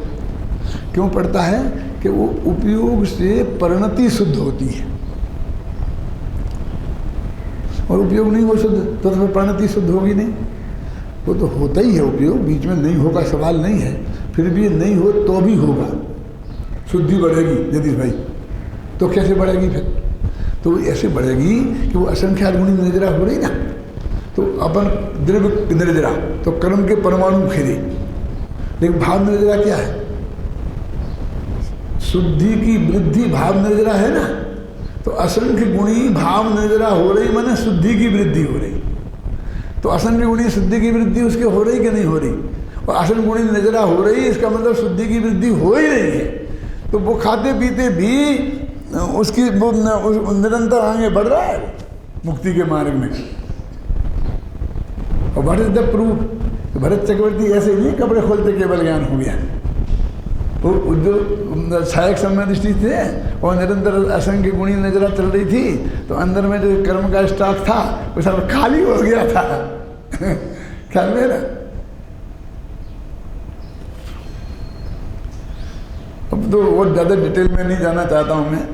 क्यों पड़ता है? कि वो उपयोग से परिणति शुद्ध होती है। और उपयोग नहीं हो शुद्ध तो फिर परिणति शुद्ध होगी नहीं। वो तो होता ही है उपयोग, बीच में नहीं होगा सवाल नहीं है, फिर भी नहीं हो तो भी होगा, शुद्धि बढ़ेगी जगदीश भाई। तो कैसे बढ़ेगी फिर? तो वो ऐसे बढ़ेगी कि वो असंख्यात गुणी निर्जरा हो रही ना, तो अपन द्रव्य निर्जरा तो कर्म के परमाणु खेले, लेकिन भाव निर्जरा क्या है? शुद्धि की वृद्धि भाव निर्जरा है ना, तो असंख्य गुणी भाव निर्जरा हो रही माने शुद्धि की वृद्धि हो रही। तो असंख्य गुणी शुद्धि की वृद्धि उसके हो रही कि नहीं हो रही? और असंख्य गुणी निर्जरा हो रही, इसका मतलब शुद्धि की वृद्धि हो ही रही है। तो वो खाते पीते भी उसकी वो निरंतर आगे बढ़ रहा है मुक्ति के मार्ग में। और what is the proof? Bharat Chakravarti ऐसे नहीं कपड़े खोलते केवल ज्ञान हो गया। वो जो सहायक सम्य दृष्टि थे और निरंतर असंख्य गुणी नजरा चल रही थी, तो अंदर में जो कर्म का स्टॉक था वो सब खाली हो गया था। ख्याल में ना? अब तो वो ज़्यादा डिटेल में नहीं जाना चाहता हूँ मैं,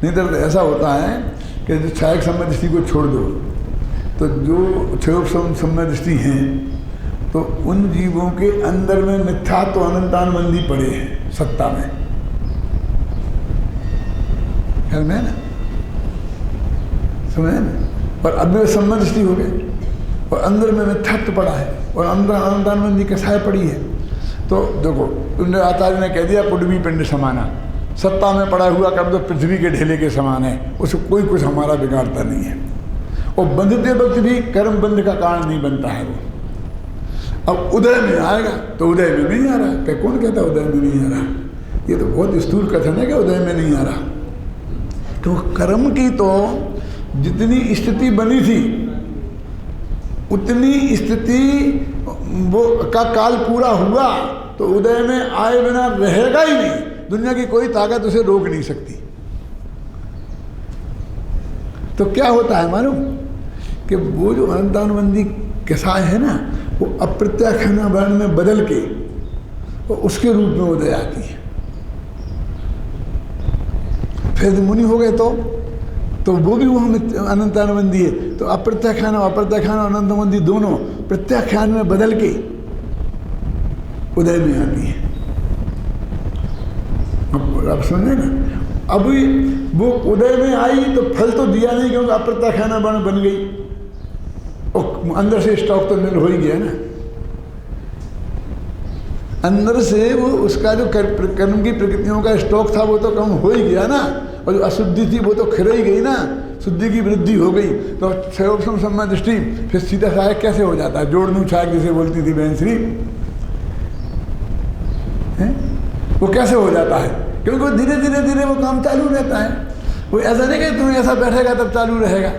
नहीं तो ऐसा होता है कि जो सहायक सम्य दृष्टि को छोड़ दो, तो जो क्षयोप सम्य दृष्टि हैं तो उन जीवों के अंदर में मिथ्या तो अनंतानुबंधी पड़े हैं सत्ता में, ख्याल में ना? समझे ना? और अद्वैत सम्य दृष्टि हो गई और अंदर में मिथ्यात्व पड़ा है और अंदर अनंतानुबंधी कसाय पड़ी है। तो देखो तुमने आचार्य ने कह दिया पुडवी पिंड समाना, सत्ता में पड़ा हुआ कब तो पृथ्वी के ढेले के समान है, उसको कोई कुछ हमारा बिगाड़ता नहीं है। और बंधते वक्त भी कर्म बंध का कारण नहीं बनता है वो। अब उदय में आएगा तो उदय में नहीं आ रहा, क्या कौन कहता उदय में नहीं आ रहा? ये तो बहुत स्थूल कथन है कि उदय में नहीं आ रहा। तो कर्म की तो जितनी स्थिति बनी थी उतनी स्थिति वो का काल पूरा हुआ तो उदय में आए बिना रहेगा ही नहीं। दुनिया की कोई ताकत उसे रोक नहीं सकती। तो क्या होता है मालूम कि वो जो अनंतानुबंधी कसाय है ना, वो अप्रत्याख्याना वर्ण में बदल के वो उसके रूप में उदय आती है। फिर मुनि हो गए तो वो भी वहाँ अनंतानुबंधी है। तो अप्रत्याख्यान अनंतानुबंधी दोनों प्रत्याख्यान में बदल के उदय में आती है। अब सुने ना, अभी वो उदय में आई तो फल तो दिया नहीं क्योंकि अप्रत्याख्याना वर्ण बन गई और अंदर से स्टॉक तो निल हो ही गया ना। अंदर से वो उसका जो कर्म की प्रकृतियों का स्टॉक था वो तो कम हो ही गया ना, और जो अशुद्धि थी वो तो खिर ही गई ना, शुद्धि की वृद्धि हो गई। तो क्षयोपम सम्य दृष्टि फिर सीधा सहायक कैसे हो जाता है? जोड़ दूं सहायक जिसे बोलती थी बहन श्री, वो कैसे हो जाता है? क्योंकि वो धीरे धीरे धीरे वो काम चालू रहता है। वो ऐसा नहीं कि तुम ऐसा बैठेगा तब चालू रहेगा,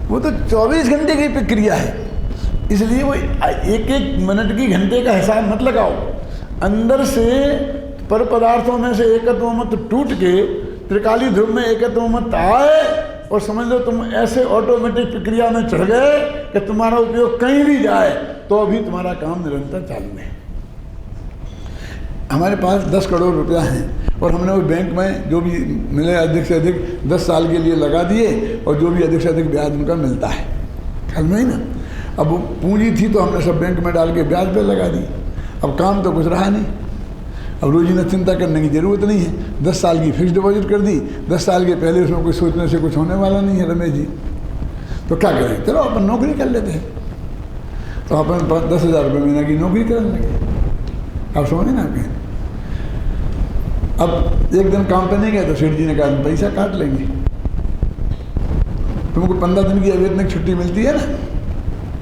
वो तो 24 घंटे की प्रक्रिया है। इसलिए वो एक एक मिनट की घंटे का हिसाब मत लगाओ। अंदर से पर पदार्थों में से एकत्व मत टूट के त्रिकाली ध्रुव में एकत्व मत आए और समझ लो तुम ऐसे ऑटोमेटिक प्रक्रिया में चढ़ गए कि तुम्हारा उपयोग कहीं भी जाए तो अभी तुम्हारा काम निरंतर चालू है। हमारे पास 10 करोड़ रुपया है और हमने वो बैंक में जो भी मिले अधिक से अधिक 10 साल के लिए लगा दिए और जो भी अधिक से अधिक ब्याज उनका मिलता है, ख्याल में ही ना। अब वो पूंजी थी तो हमने सब बैंक में डाल के ब्याज पे लगा दी। अब काम तो कुछ रहा नहीं, अब रोजीना चिंता करने की ज़रूरत नहीं है। 10 साल की फिक्स डिपॉजिट कर दी, 10 साल के पहले उसमें कोई सोचने से कुछ होने वाला नहीं है रमेश जी। तो क्या करें? चलो अपन नौकरी कर लेते हैं। तो अपन 10,000 रुपये महीने की नौकरी करने लगे। आप समझे ना? आप अब एक दिन काम पे नहीं गए तो सेठ जी ने कहा पैसा काट लेंगे, तुमको 15 दिन की अवैतनिक छुट्टी मिलती है ना,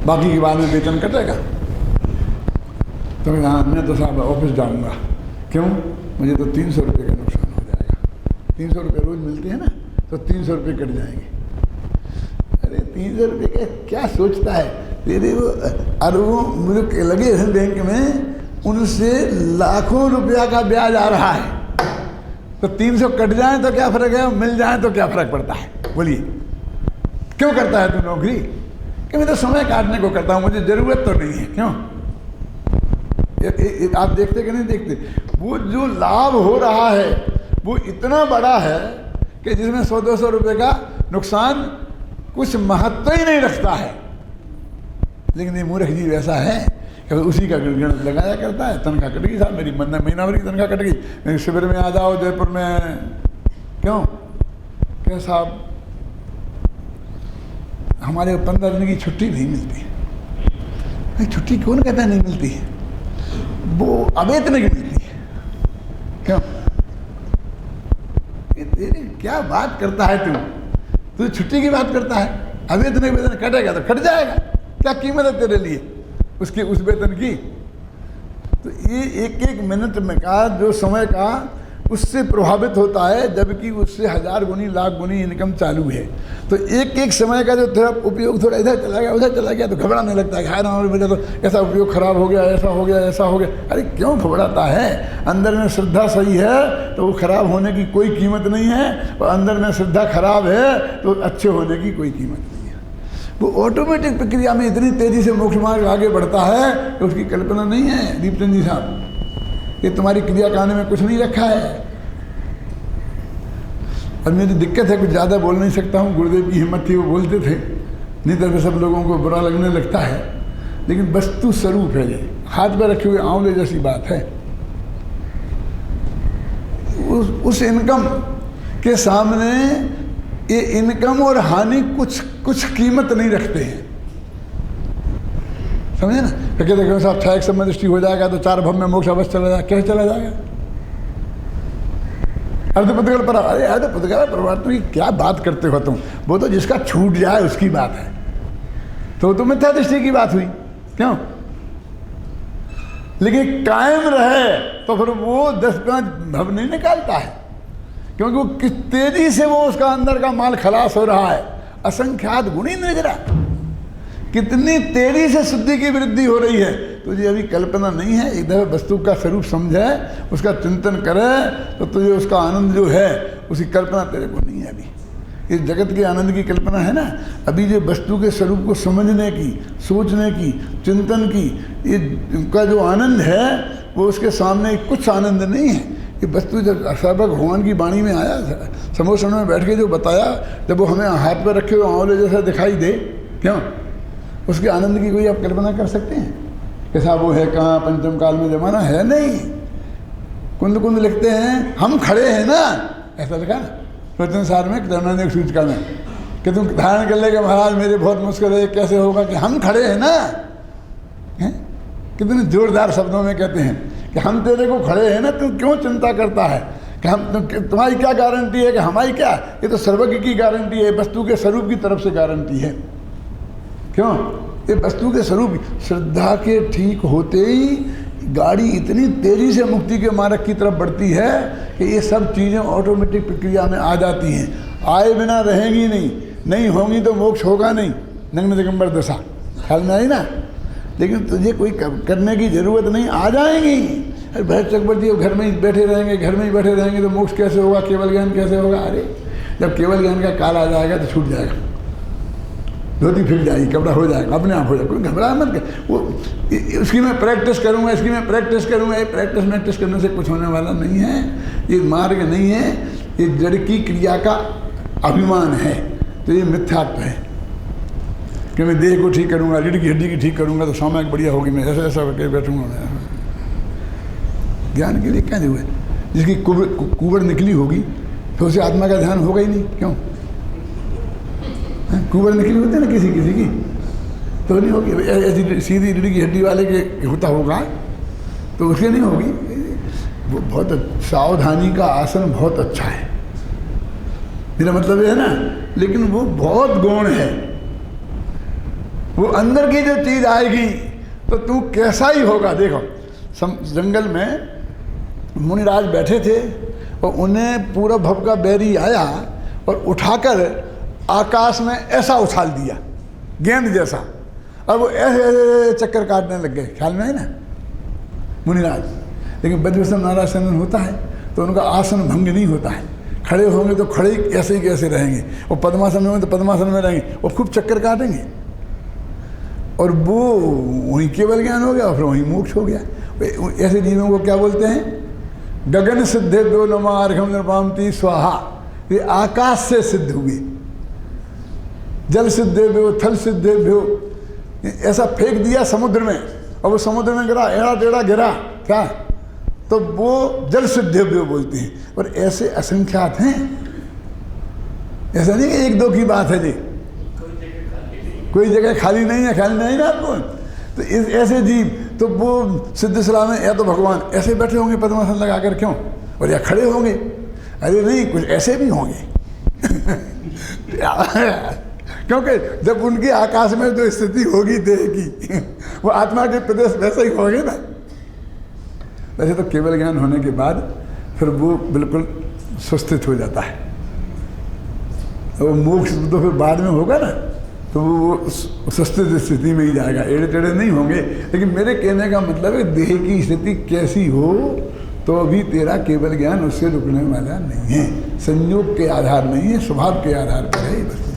बाकी के बाद में वेतन कटेगा। तो मैं हाँ मैं तो साहब ऑफिस जाऊँगा। क्यों? मुझे तो 300 रुपये का नुकसान हो जाएगा। 300 रुपये रोज़ मिलते हैं ना, तो 300 रुपये कट जाएंगे। अरे 300 रुपये का क्या सोचता है? तेरे वो अरबों मुझे लगे हैं बैंक में, उनसे लाखों रुपया का ब्याज आ रहा है। तो 300 कट जाए तो क्या फ़र्क है, मिल जाए तो क्या फ़र्क पड़ता है? बोलिए, क्यों करता है तू नौकरी? कि मैं तो समय काटने को करता हूँ, मुझे ज़रूरत तो नहीं है। क्यों? आप देखते कि नहीं देखते? वो जो लाभ हो रहा है वो इतना बड़ा है कि जिसमें 100-200 रुपये का नुकसान कुछ महत्व ही नहीं रखता है। लेकिन ये मूर्ख जीव ऐसा है कि उसी का गणगण लगाया करता है। तनख्वाह कट गई साहब, मेरी महीना भर की तनख्वाह कट गई, मेरे शिविर में आ जाओ जयपुर में। क्यों? क्या साहब हमारे 15 दिन की छुट्टी नहीं मिलती। भाई छुट्टी कौन कहता है नहीं मिलती है? वो अवेतन की मिलती है। क्यों? क्या बात करता है तू छुट्टी की बात करता है? अवेतन के वेतन कटेगा तो कट जाएगा, क्या कीमत है तेरे लिए उसकी, उस वेतन की? तो ये एक एक मिनट में का जो समय का उससे प्रभावित होता है, जबकि उससे 1000 गुनी लाख गुनी इनकम चालू है। तो एक एक समय का जो थोड़ा उपयोग थोड़ा इधर चला गया उधर चला गया तो घबराने लगता है, हाय राम मेरा तो ऐसा उपयोग खराब हो गया, ऐसा हो गया, ऐसा हो गया। अरे क्यों घबराता है? अंदर में श्रद्धा सही है तो वो खराब होने की कोई कीमत नहीं है, और अंदर में श्रद्धा खराब है तो अच्छे होने की कोई कीमत नहीं है। वो ऑटोमेटिक प्रक्रिया में इतनी तेज़ी से मोक्ष मार्ग आगे बढ़ता है कि उसकी कल्पना नहीं है। दीपचंद जी साहब, ये तुम्हारी क्रियाकांड में कुछ नहीं रखा है। और मेरी दिक्कत है, कुछ ज़्यादा बोल नहीं सकता हूँ। गुरुदेव की हिम्मत थी, वो बोलते थे, नहीं तो सब लोगों को बुरा लगने लगता है। लेकिन वस्तु स्वरूप है ये, हाथ में रखे हुए आंवले जैसी बात है। उस इनकम के सामने ये इनकम और हानि कुछ कीमत नहीं रखते हैं, समझे ना? कहते देखो साहब क्षयक समय दृष्टि हो जाएगा तो 4 भव में मोक्ष अवश्य चला जाएगा। कैसे चला जाएगा? अर्धपुद्गल पर, अरे अर्धपुद्गल परमात्मा की क्या बात करते हो तुम? वो तो जिसका छूट जाए उसकी बात है, तो मिथ्या दृष्टि की बात हुई। क्यों? लेकिन कायम रहे तो फिर वो 10-5 भव नहीं निकालता है, क्योंकि वो किस तेजी से वो उसका अंदर का माल खलास हो रहा है। असंख्यात गुणी निजरा, कितनी तेजी से शुद्धि की वृद्धि हो रही है, तुझे अभी कल्पना नहीं है। एक दफे वस्तु का स्वरूप समझे, उसका चिंतन करे तो तुझे उसका आनंद जो है उसकी कल्पना तेरे को नहीं है। अभी इस जगत के आनंद की कल्पना है ना, अभी जो वस्तु के स्वरूप को समझने की, सोचने की, चिंतन की, ये का जो आनंद है वो उसके सामने कुछ आनंद नहीं है। ये वस्तु जब सर्व भगवान की वाणी में आया, समोसन में बैठ के जो बताया, जब वो हमें हाथ पर रखे हुए आंवले जैसा दिखाई दे, क्यों उसके आनंद की कोई आप कल्पना कर सकते हैं? कैसा वो है, कहाँ पंचम काल में जमाना है नहीं। कुंद कुंद लिखते हैं हम खड़े हैं ना, ऐसा लिखा प्रवचन सार में करुणानिधि सूचिका में, कि तुम धारण कर लेगा महाराज मेरे बहुत मुश्किल है, कैसे होगा कि हम खड़े हैं ना। कितने जोरदार शब्दों में कहते हैं कि हम तेरे को खड़े हैं ना, तू क्यों चिंता करता है कि हम तुम्हारी क्या गारंटी है कि हमारी क्या? ये तो सर्वज्ञ की गारंटी है, वस्तु के स्वरूप की तरफ से गारंटी है। क्यों? ये वस्तु के स्वरूप श्रद्धा के ठीक होते ही गाड़ी इतनी तेजी से मुक्ति के मार्ग की तरफ बढ़ती है कि ये सब चीज़ें ऑटोमेटिक प्रक्रिया में आ जाती हैं। आए बिना रहेंगी नहीं होंगी तो मोक्ष होगा नहीं। नग्न दिगंबर दशा ख्याल में आई ना। लेकिन तुझे कोई करने की ज़रूरत नहीं, आ जाएंगी। अरे भरत चक्रवर्ती घर में ही बैठे रहेंगे तो मोक्ष कैसे होगा, केवल ज्ञान कैसे होगा? अरे जब केवल ज्ञान का काल आ जाएगा तो छूट जाएगा, धोती फिर जाएगी, कपड़ा हो जाएगा, अपने आप हो जाएगा। कोई घबरा मत कर, वो उसकी मैं प्रैक्टिस करूँगा, इसकी मैं प्रैक्टिस करूँगा। ये प्रैक्टिस करने से कुछ होने वाला नहीं है। ये मार्ग नहीं है, ये जड़ की क्रिया का अभिमान है। तो ये मिथ्यात्व है कि मैं देह को ठीक करूँगा, रीढ़ की हड्डी की ठीक करूँगा तो सामयिक बढ़िया होगी, मैं ऐसा करके बैठूँगा। ज्ञान के लिए क्या जो है, जिसकी कुबड़ निकली होगी तो उसे आत्मा का ध्यान होगा ही नहीं। क्यों? कुबड़ निकली होती है ना किसी की, तो नहीं होगी। ऐसी सीधी रीढ़ की हड्डी वाले के होता होगा तो उसके नहीं होगी। वो बहुत सावधानी का आसन बहुत अच्छा है, मेरा मतलब है ना। लेकिन वो बहुत गौण है, वो अंदर की जो चीज़ आएगी तो तू कैसा ही होगा। देखो जंगल में मुनिराज बैठे थे और उन्हें पूरा भव का बैरी आया और उठाकर आकाश में ऐसा उछाल दिया गेंद जैसा, और वो ऐसे चक्कर काटने लग गए। ख्याल में है ना मुनिराज। लेकिन बद्रवसन नारायण होता है तो उनका आसन भंग नहीं होता है। खड़े होंगे तो खड़े ऐसे ही कैसे रहेंगे, और पद्मासन में होंगे तो पद्मासन में रहेंगे, और खूब चक्कर काटेंगे। और वो वहीं केवल ज्ञान हो गया और फिर वहीं मोक्ष हो गया। ऐसे जीवों को क्या बोलते हैं? गगन सिद्धे दो नमा अर्घम नृपामती स्वाहा। ये आकाश से सिद्ध हुए, जल सिद्धेभ्यो थल सिद्धेभ्यो, ऐसा फेंक दिया समुद्र में और वो समुद्र में गिरा, एड़ा टेढ़ा गिरा क्या, तो वो जल सिद्धेभ्यो बोलते हैं। और ऐसे असंख्यात हैं, ऐसा नहीं कि एक दो की बात है जी, कोई जगह खाली नहीं है, खाली नहीं ना आपको। तो इस ऐसे जीव, तो वो सिद्ध सलाह में या तो भगवान ऐसे बैठे होंगे पद्मासन लगाकर, क्यों, और या खड़े होंगे, अरे नहीं कुछ ऐसे भी होंगे क्योंकि जब उनकी आकाश में जो स्थिति होगी देह की वो आत्मा के प्रदेश वैसे ही होंगे ना। वैसे तो केवल ज्ञान होने के बाद फिर वो बिल्कुल सुस्थित हो जाता है, वो मोक्ष तो फिर बाद में होगा ना, तो वो सुस्थित स्थिति में ही जाएगा, एड़े टेढ़े नहीं होंगे। लेकिन मेरे कहने का मतलब है देह की स्थिति कैसी हो तो अभी तेरा केवल ज्ञान उससे रुकने वाला नहीं है, संयोग के आधार नहीं है, स्वभाव के आधार पर है।